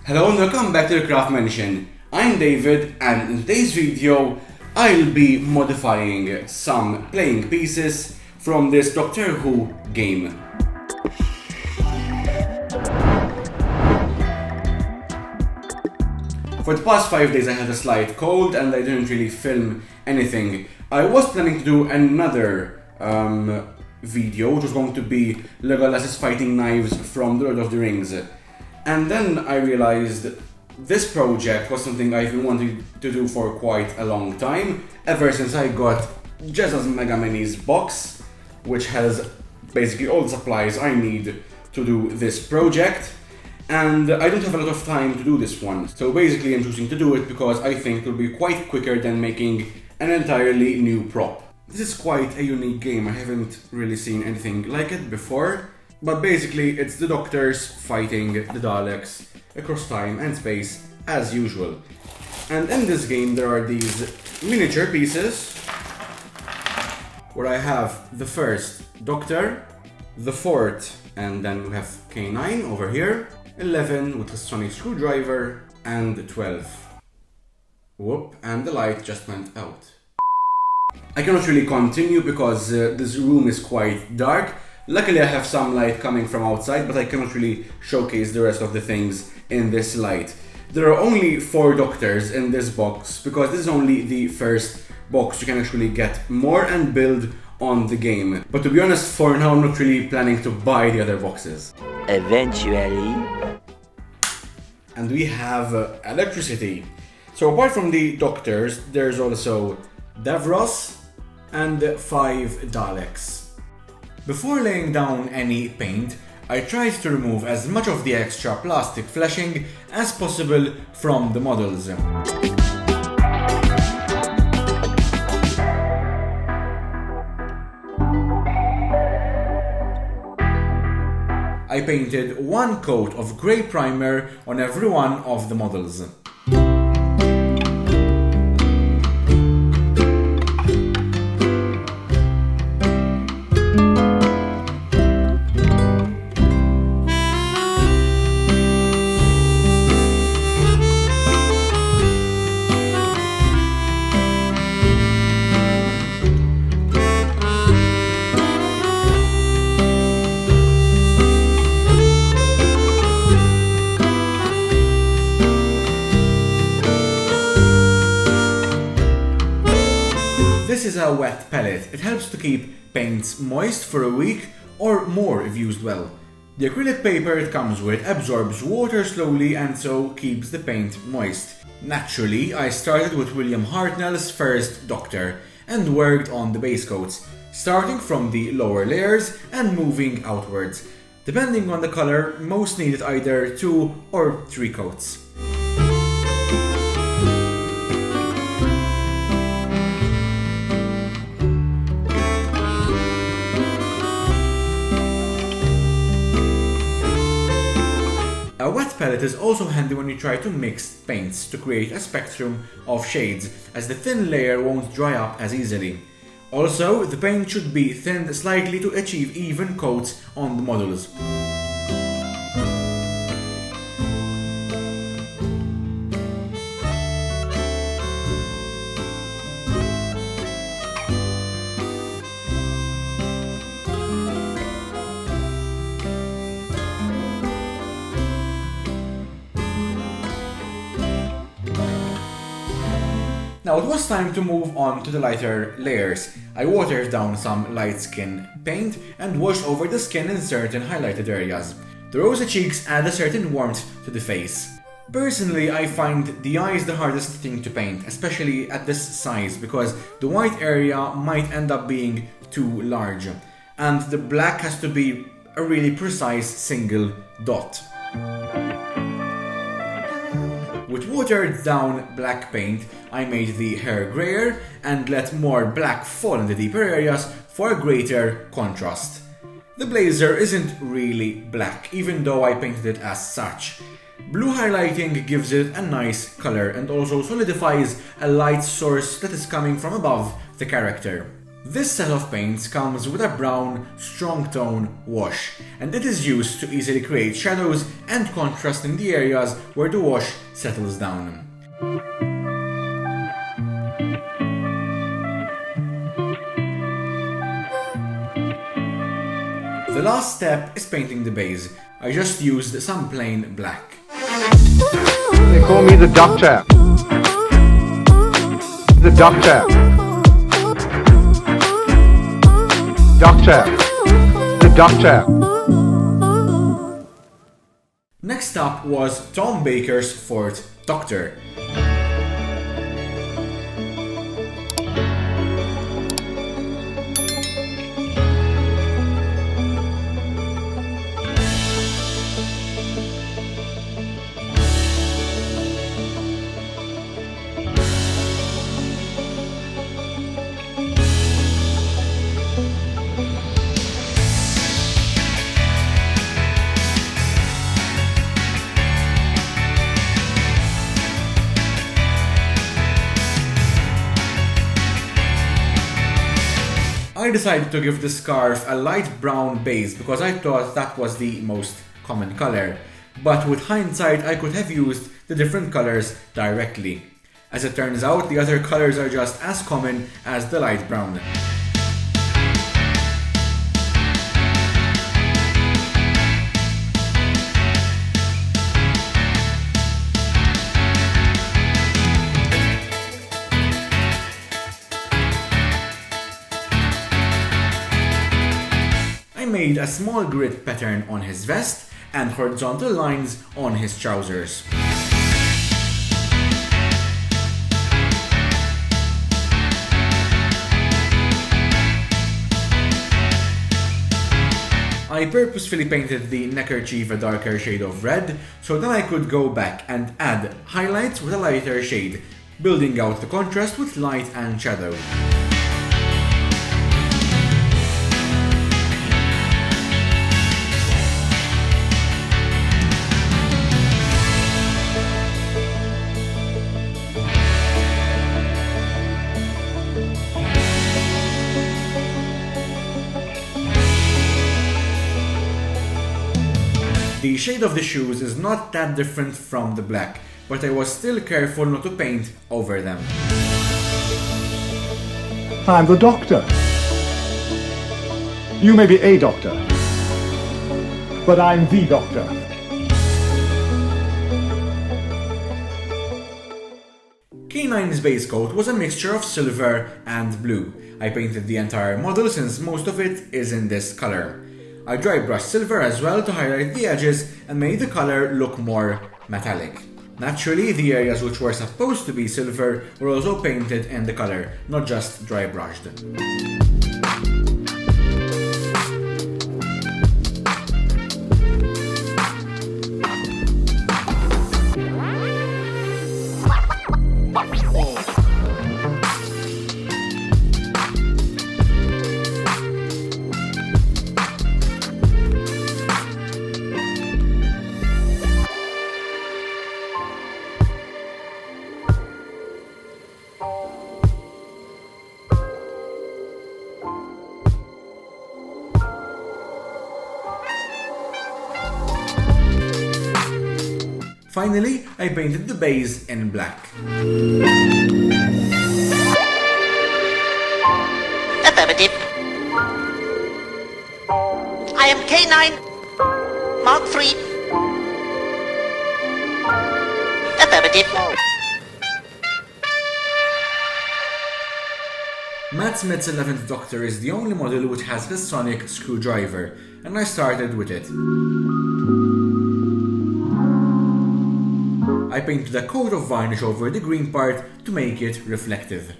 Hello and welcome back to the Craft Mansion. I'm David and in today's video I'll be modifying some playing pieces from this Doctor Who game. For the past 5 days I had a slight cold and I didn't really film anything. I was planning to do another video which was going to be Legolas is fighting knives from the Lord of the Rings. And then I realized this project was something I've been wanting to do for quite a long time, ever since I got Jezza's Mega Minis box, which has basically all the supplies I need to do this project. And I don't have a lot of time to do this one, so basically I'm choosing to do it because I think it will be quite quicker than making an entirely new prop. This is quite a unique game, I haven't really seen anything like it before. But basically, it's the Doctors fighting the Daleks across time and space as usual. And in this game there are these miniature pieces where I have the first Doctor, the fourth, and then we have Canine over here, 11 with a sonic screwdriver, and 12. Whoop, and the light just went out. I cannot really continue because this room is quite dark. Luckily I have some light coming from outside, but I cannot really showcase the rest of the things in this light. There are only 4 Doctors in this box, because this is only the first box. You can actually get more and build on the game. But to be honest, for now I'm not really planning to buy the other boxes. Eventually. And we have electricity. So apart from the Doctors, there's also Davros and 5 Daleks. Before laying down any paint, I tried to remove as much of the extra plastic fleshing as possible from the models. I painted 1 coat of grey primer on every one of the models. This is a wet pellet. It helps to keep paints moist for a week or more if used well. The acrylic paper it comes with absorbs water slowly and so keeps the paint moist. Naturally, I started with William Hartnell's first Doctor and worked on the base coats, starting from the lower layers and moving outwards. Depending on the color, most needed either 2 or 3 coats. A wet palette is also handy when you try to mix paints to create a spectrum of shades, as the thin layer won't dry up as easily. Also, the paint should be thinned slightly to achieve even coats on the models. Now it was time to move on to the lighter layers. I watered down some light skin paint and washed over the skin in certain highlighted areas. The rosy cheeks add a certain warmth to the face. Personally, I find the eyes the hardest thing to paint, especially at this size, because the white area might end up being too large, and the black has to be a really precise single dot. With watered down black paint, I made the hair grayer and let more black fall in the deeper areas for a greater contrast. The blazer isn't really black, even though I painted it as such. Blue highlighting gives it a nice color and also solidifies a light source that is coming from above the character. This set of paints comes with a brown, strong tone wash, and it is used to easily create shadows and contrast in the areas where the wash settles down. The last step is painting the base. I just used some plain black. They call me the Doctor. The Doctor. Doctor. The Doctor. Next up was Tom Baker's fourth Doctor. I decided to give the scarf a light brown base because I thought that was the most common color, but with hindsight I could have used the different colors directly. As it turns out, the other colors are just as common as the light brown. I made a small grid pattern on his vest and horizontal lines on his trousers. I purposefully painted the neckerchief a darker shade of red so then I could go back and add highlights with a lighter shade, building out the contrast with light and shadow. The shade of the shoes is not that different from the black, but I was still careful not to paint over them. I'm the Doctor. You may be a doctor, but I'm the Doctor. Canine's base coat was a mixture of silver and blue. I painted the entire model since most of it is in this color. I dry brushed silver as well to highlight the edges and made the color look more metallic. Naturally, the areas which were supposed to be silver were also painted in the color, not just dry brushed. Finally, I painted the base in black. Affirmative. I am Canine. Mark 3. Affirmative. Matt Smith's 11th Doctor is the only model which has his sonic screwdriver, and I started with it. I painted a coat of varnish over the green part to make it reflective.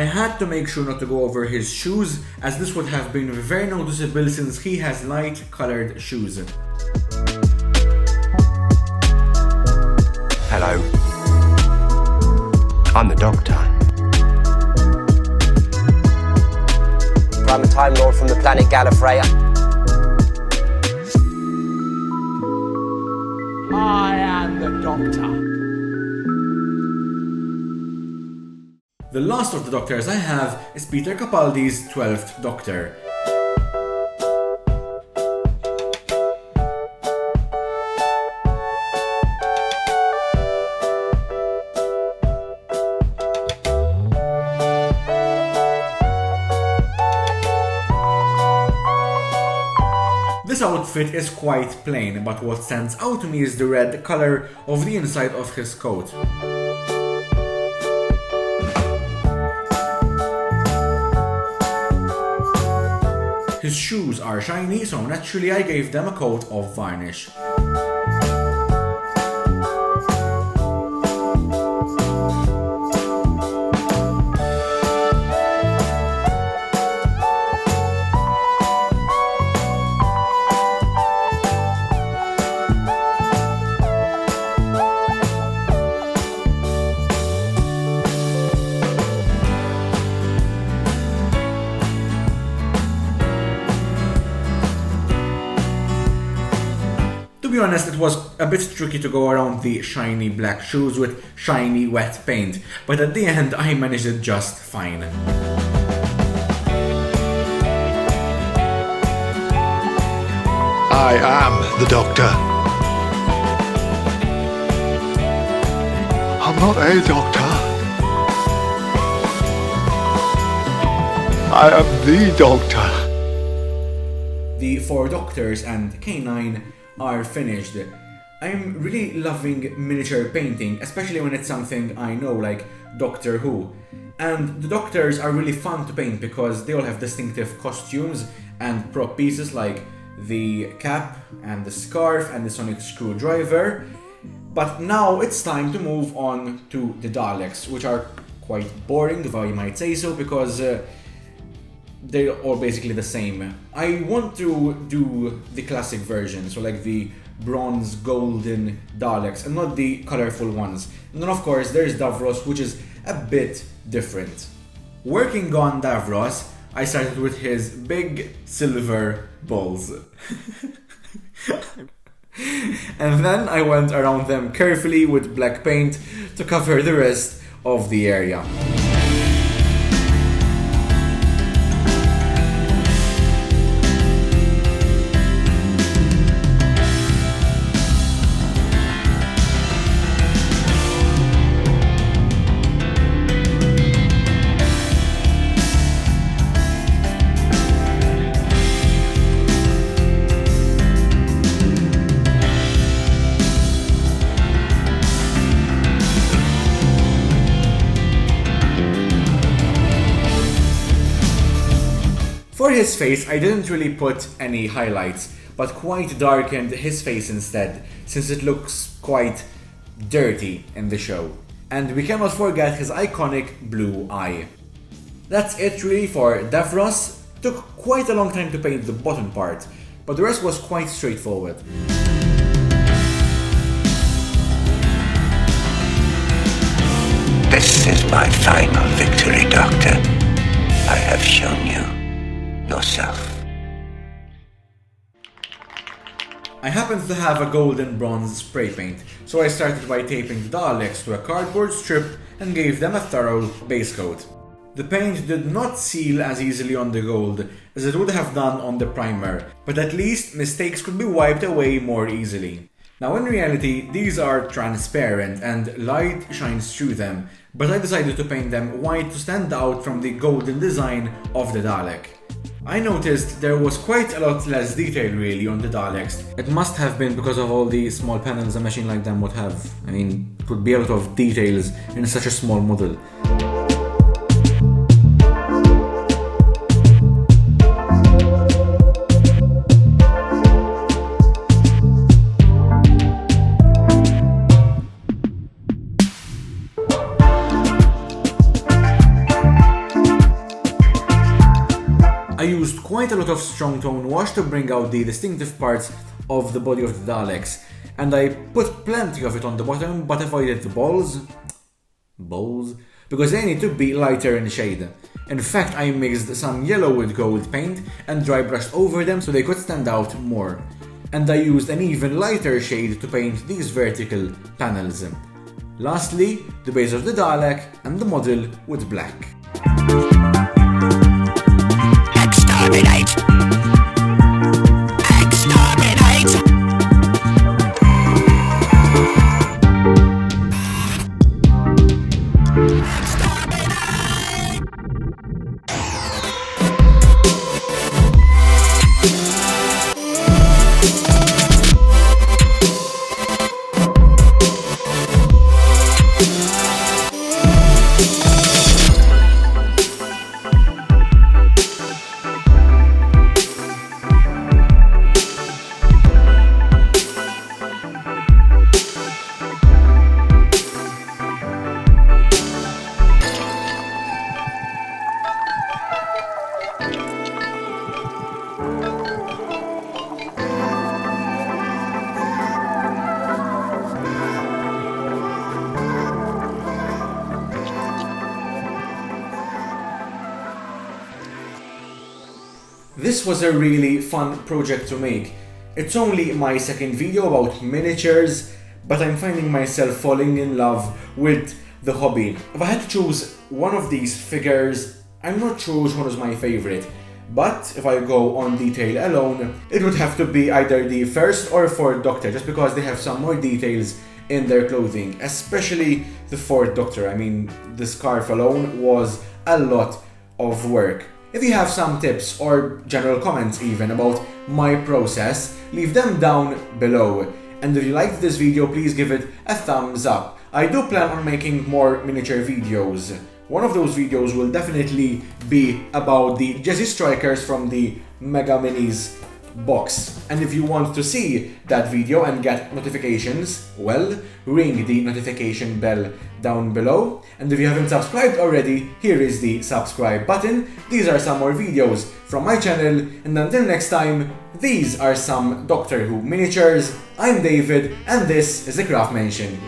I had to make sure not to go over his shoes, as this would have been very noticeable since he has light colored shoes. Hello. I'm the Doctor. I'm a Time Lord from the planet Gallifrey. I am the Doctor. The last of the Doctors I have is Peter Capaldi's 12th Doctor. This outfit is quite plain, but what stands out to me is the red colour of the inside of his coat. His shoes are shiny, so naturally I gave them a coat of varnish. To be honest, it was a bit tricky to go around the shiny black shoes with shiny wet paint, but at the end I managed it just fine. I am the Doctor. I'm not a doctor. I am the Doctor. The 4 Doctors and Canine are finished. I'm really loving miniature painting, especially when it's something I know, like Doctor Who. And the Doctors are really fun to paint because they all have distinctive costumes and prop pieces like the cap and the scarf and the sonic screwdriver. But now it's time to move on to the Daleks, which are quite boring, if I might say so, because they're all basically the same. I want to do the classic version, so like the bronze golden Daleks and not the colorful ones. And then of course there's Davros, which is a bit different. Working on Davros, I started with his big silver balls. And then I went around them carefully with black paint to cover the rest of the area. For his face, I didn't really put any highlights, but quite darkened his face instead, since it looks quite dirty in the show. And we cannot forget his iconic blue eye. That's it really for Davros. Took quite a long time to paint the bottom part, but the rest was quite straightforward. This is my final victory, Doctor. I have shown you yourself. I happened to have a gold and bronze spray paint, so I started by taping the Daleks to a cardboard strip and gave them a thorough base coat. The paint did not seal as easily on the gold as it would have done on the primer, but at least mistakes could be wiped away more easily. Now in reality, these are transparent and light shines through them, but I decided to paint them white to stand out from the golden design of the Dalek. I noticed there was quite a lot less detail really on the Daleks. It must have been because of all the small panels a machine like them would have. I mean, it would be a lot of details in such a small model. I used quite a lot of strong tone wash to bring out the distinctive parts of the body of the Daleks, and I put plenty of it on the bottom, but avoided the balls, because they need to be lighter in shade. In fact, I mixed some yellow with gold paint and dry brushed over them so they could stand out more. And I used an even lighter shade to paint these vertical panels. Lastly, the base of the Dalek and the model with black. Exterminate! Exterminate! This was a really fun project to make. It's only my second video about miniatures, but I'm finding myself falling in love with the hobby. If I had to choose one of these figures, I'm not sure which one is my favorite. But if I go on detail alone, it would have to be either the first or fourth Doctor, just because they have some more details in their clothing, especially the fourth Doctor. I mean, the scarf alone was a lot of work. If you have some tips or general comments even about my process, leave them down below. And if you liked this video, please give it a thumbs up. I do plan on making more miniature videos. One of those videos will definitely be about the Jesse Strikers from the Mega Minis box. And if you want to see that video and get notifications, well, ring the notification bell down below. And if you haven't subscribed already, here is the subscribe button. These are some more videos from my channel, and until next time, these are some Doctor Who miniatures. I'm David, and this is the Craft Mansion.